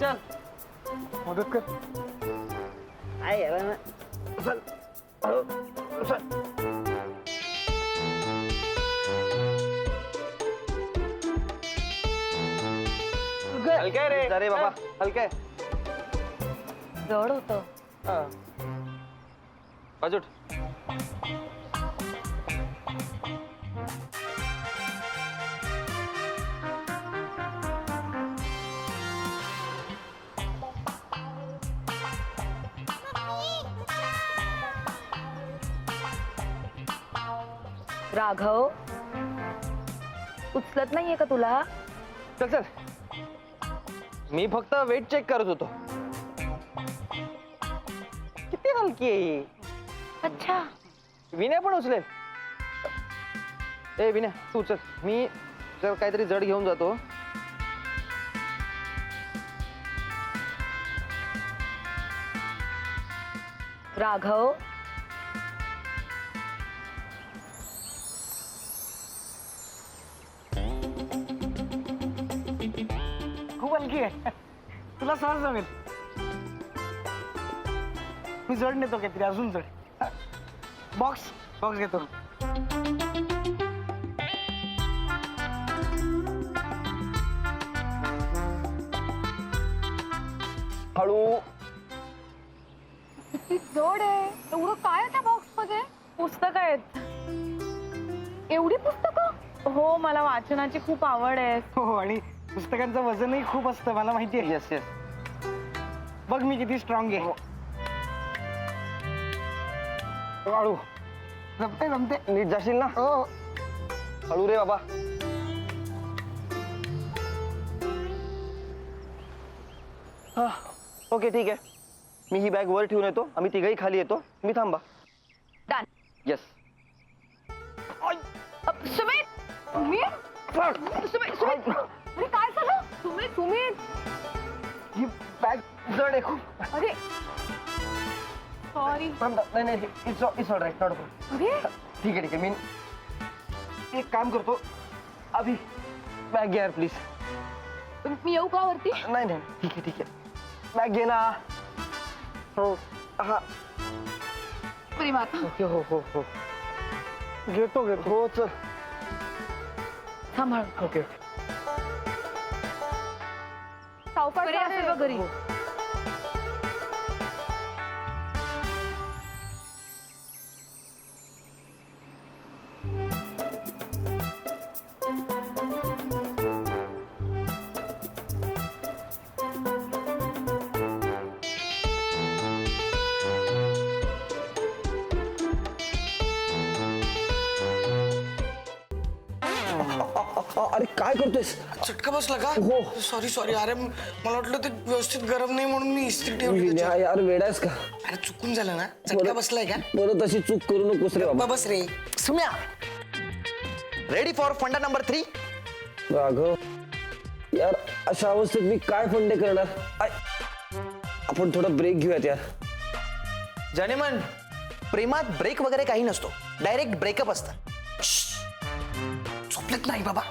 चल मदत कर. आहे याला ना. चल हळू, चल. हलकं रे अरे बाबा हलकं जड होतं. बाजूट. राघव उचलत नाहीये का तुला? चल चल. मी फक्त वेट चेक करत होतो. किती हलकी आहे ही. अच्छा. विनय पण उचलेल. ए विनय तू उचल. मी जर काहीतरी जड घेऊन जातो. राघव खूप हलकी आहे. तुला सहज जमेल. मी जड नेतो काहीतरी अजून जड. बॉक्स बॉक्स घेतो. हळू. किती जड आहे. एवढं काय त्या बॉक्स मध्ये? पुस्तक आहेत. एवढी पुस्तकं? हो मला वाचनाची खूप आवड आहे. हो आणि पुस्तकांचं वजनही खूप असतं मला माहिती आहे. Yes yes. बघ मी किती स्ट्रॉंग आहे. हळू. जमते जमते. नीट जाशील ना. हो. हळू रे बाबा. हा ओके ठीक आहे. मी ही बॅग वर ठेवून येतो. आम्ही तिघही खाली येतो. मी थांबा. डन. येस. सुमित सुमित सुमित अरे काय झालं? सुमित सुमित ही बॅग जड आहे खूप. अरे सॉरी. नाही नाही इट्स ऑल राईट नॉट अरे ठीक आहे मी एक काम करतो. अभि बॅग घे यार प्लीज. मी येऊ का वरती? नाही नाही ठीक आहे बॅग घे ना. हो हा प्रेमात ओके हो हो हो घेतो घेतो. हो चल. सांभाळ. ओके सावकाश असेल का घरी? अरे काय करतोयस? चटका बसला का? हो. Sorry sorry. अरे मला वाटलं ते व्यवस्थित गरम नाही म्हणून मी इस्त्री ठेवली त्याच्यात. यार वेडायस का? अरे चुकून झालं ना. चटका बसलाय का? परत अशी चूक करू नकोस रे बाबा. बस रे. सुम्या रेडी फॉर फंडा नंबर 3. राघव यार अशा अवस्थेत मी काय फंडे करणार? आपण थोडा ब्रेक घेऊयात यार. जानेमन प्रेमात ब्रेक वगैरे काही नसतो. डायरेक्ट ब्रेकअप असतं. झोपलेत नाही बाबा.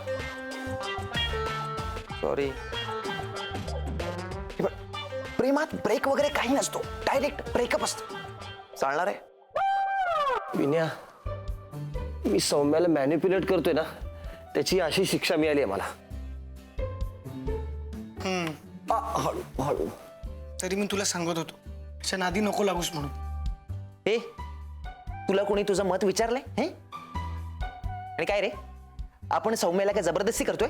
सॉरी. प्रेमात ब्रेक वगैरे काही नसतो. डायरेक्ट ब्रेकअप असतं. चालणार आहे? विनया मी सौम्याला मॅनिप्युलेट करतोय ना त्याची अशी शिक्षा मिळाली आहे मला. हळू हळू. तरी मी तुला सांगत होतो अशा नादी नको लागूस म्हणून. ए तुला कोणी तुझं मत विचारलंय हे? आणि काय रे आपण सौम्याला काय जबरदस्ती करतोय?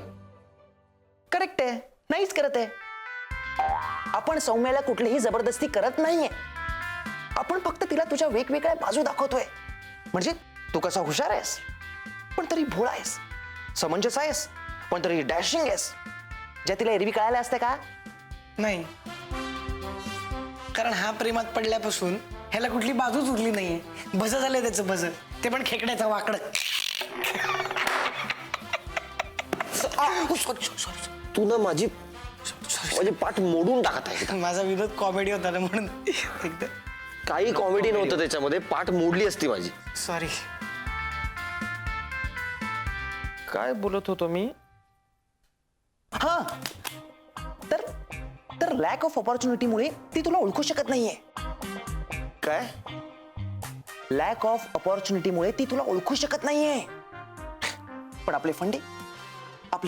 करेक्ट आहे. नाहीच करत आहे. आपण सौम्याला कुठलीही जबरदस्ती करत नाहीये. आपण फक्त तिला तुझ्या वेगवेगळ्या बाजू दाखवतोय. म्हणजे तू कसा हुशार आहेस पण तरी भोळा आहेस. समंजस आहेस पण तरी डॅशिंग आहेस. ज्या तिला एरवी कळायला असते का? नाही कारण हा प्रेमात पडल्यापासून ह्याला कुठली बाजूच उरली नाहीये. भज झालंय त्याचं भज. ते पण खेकड्याचं वाकड. सॉरी. तू ना माझी पाठ मोडून टाकत आहे. माझा विनोद कॉमेडी होता ना म्हणून एकदा. काही कॉमेडी नव्हतं त्याच्यामध्ये. पाठ मोडली असती माझी. सॉरी. काय बोलत होतो मी? हा तर तर लॅक ऑफ ऑपॉर्च्युनिटीमुळे ती तुला ओळखू शकत नाहीये. काय? लॅक ऑफ ऑपॉर्च्युनिटीमुळे ती तुला ओळखू शकत नाहीये. पण आपले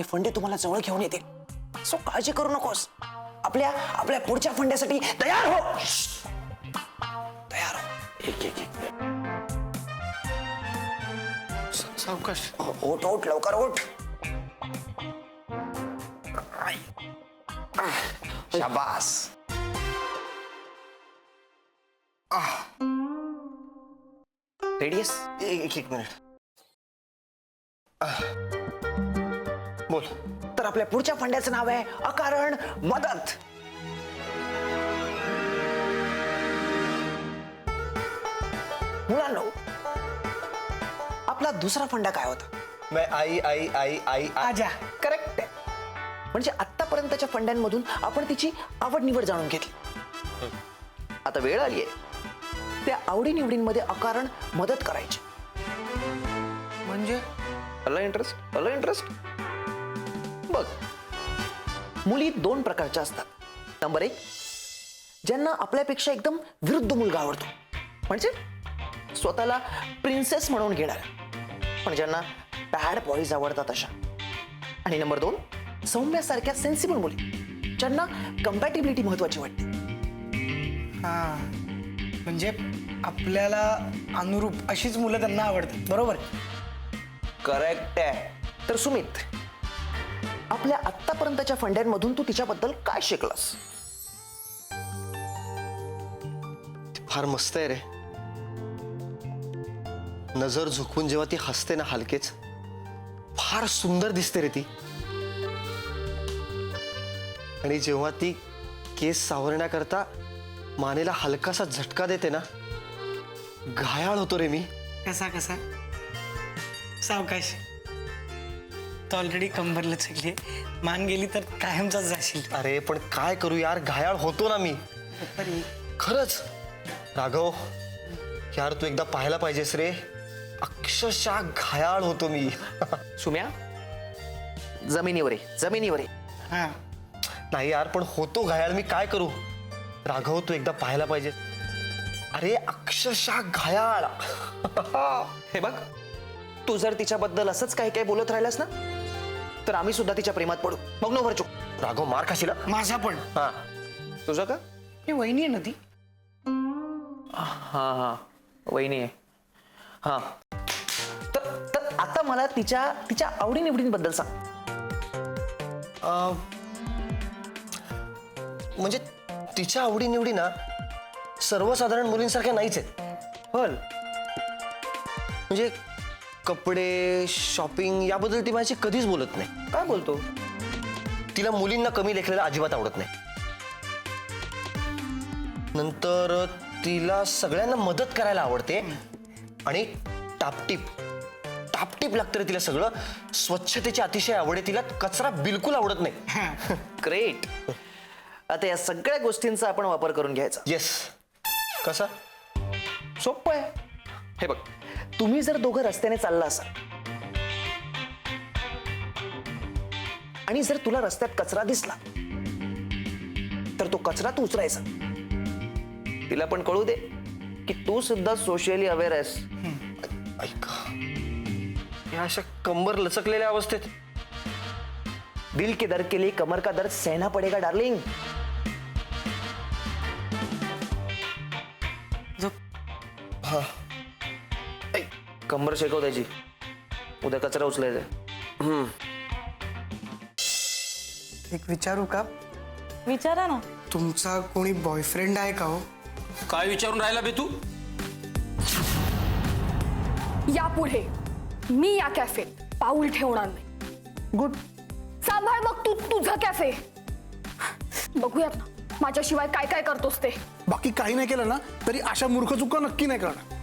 फंडे तुम्हाला जवळ घेऊन येतील. सो काळजी करू नकोस. आपल्या पुढच्या फंड्यासाठी तयार हो. तयार हो. एक सावकाश. ओट लवकर ओट. शाबास. रेडियस. एक मिनिट. बोल. तर आपल्या पुढच्या फंड्याचं नाव आहे अकारण मदत. मुलांनो, आपला दुसरा फंडा काय होता? मैं आई आजा. करेक्ट आहे. म्हणजे आतापर्यंतच्या फंड्यांमधून आपण तिची आवड निवड जाणून घेतली. आता वेळ आली आहे त्या आवडीनिवडींमध्ये अकारण मदत करायची. म्हणजे आला इंटरेस्ट. बघ, मुली दोन प्रकारच्या असतात. नंबर 1, ज्यांना आपल्यापेक्षा एकदम विरुद्ध मुलगा आवडतो, म्हणजे स्वतःला प्रिन्सेस म्हणून घेणार, पण ज्यांना बॅड बॉईज आवडतात अशा. आणि नंबर 2, सौम्यासारख्या सेन्सिबल मुली, ज्यांना कम्पॅटिबिलिटी महत्वाची वाटते. हा, म्हणजे आपल्याला अनुरूप अशीच मुलं त्यांना आवडतात. बरोबर. करेक्ट आहे. तर सुमित, आपल्या आतापर्यंतच्या फंड्यांमधून तू तिच्याबद्दल काय शिकलास? फार मस्त आहे रे. नजर झुकवून जेव्हा ती हसते ना हलकेच, फार सुंदर दिसते रे ती. आणि जेव्हा ती केस सावरण्याकरता मानेला हलकासा झटका देते ना, घायाळ होतो रे मी. कसा सावकाश. तो ऑलरेडी कंबर लचकली, मान गेली तर कायमचाच जाशील. अरे पण काय करू यार, घायाळ होतो ना मी तरी खरंच. राघव यार, तू एकदा पाहायला पाहिजेस रे. अक्षरशः घायाळ होतो मी. सुम्या, जमिनीवर आहे. हा, नाही यार, पण होतो घायाळ मी. काय करू राघव, तू एकदा पाहायला पाहिजे. अरे अक्षरशः घायाळ. हे बघ, तू जर तिच्याबद्दल असंच काही काही बोलत राहिलास ना, तर आम्ही सुद्धा तिच्या प्रेमात पडू. मग नो भरचूक. राघव मार खाशील हा? माझा पण. हा. तुझं का? हे वहिनी आहे ना ती. हा वहिनी आहे. हा, तर आता मला तिच्या आवडीनिवडींबद्दल सांग. म्हणजे तिच्या आवडीनिवडी ना सर्वसाधारण मुलींसारख्या नाहीच आहेत. हल, म्हणजे कपडे, शॉपिंग याबद्दल ती माझी कधीच बोलत नाही. काय बोलतो? तिला मुलींना कमी लेखलेलं अजिबात आवडत नाही. नंतर तिला सगळ्यांना मदत करायला आवडते. आणि टापटीप लागतं रे तिला सगळं. स्वच्छतेची अतिशय आवड आहे तिला. कचरा बिलकुल आवडत नाही. ग्रेट. आता या सगळ्या गोष्टींचा आपण वापर करून घ्यायचा. येस. कसा? सोपं आहे. हे बघ, तुम्ही जर दोघं रस्त्याने चालला असाल आणि जर तुला रस्त्यात कचरा दिसला, तर तो कचरा तू उचलायचा. तिला पण कळू दे की तू सुद्धा सोशली अवेअर आहेस. ऐक, या अशा कंबर लचकलेल्या अवस्थेत दिल के दर्द के लिए कमर का दर्द सहना पडेगा डार्लिंग. कंबर शेकव द्यायची. उद्या कचरा उचलायचा. एक विचारू का? विचारा ना. तुमचा कोणी बॉयफ्रेंड आहे का हो? काय विचारून राहिला बे तू? यापुढे मी या कॅफेत पाऊल ठेवणार नाही. गुड. सांभाळ मग तू तुझं कॅफे. बघूयात ना माझ्याशिवाय काय काय करतोस ते. बाकी काही नाही केलं ना तरी अशा मूर्ख चुका नक्की नाही करणार.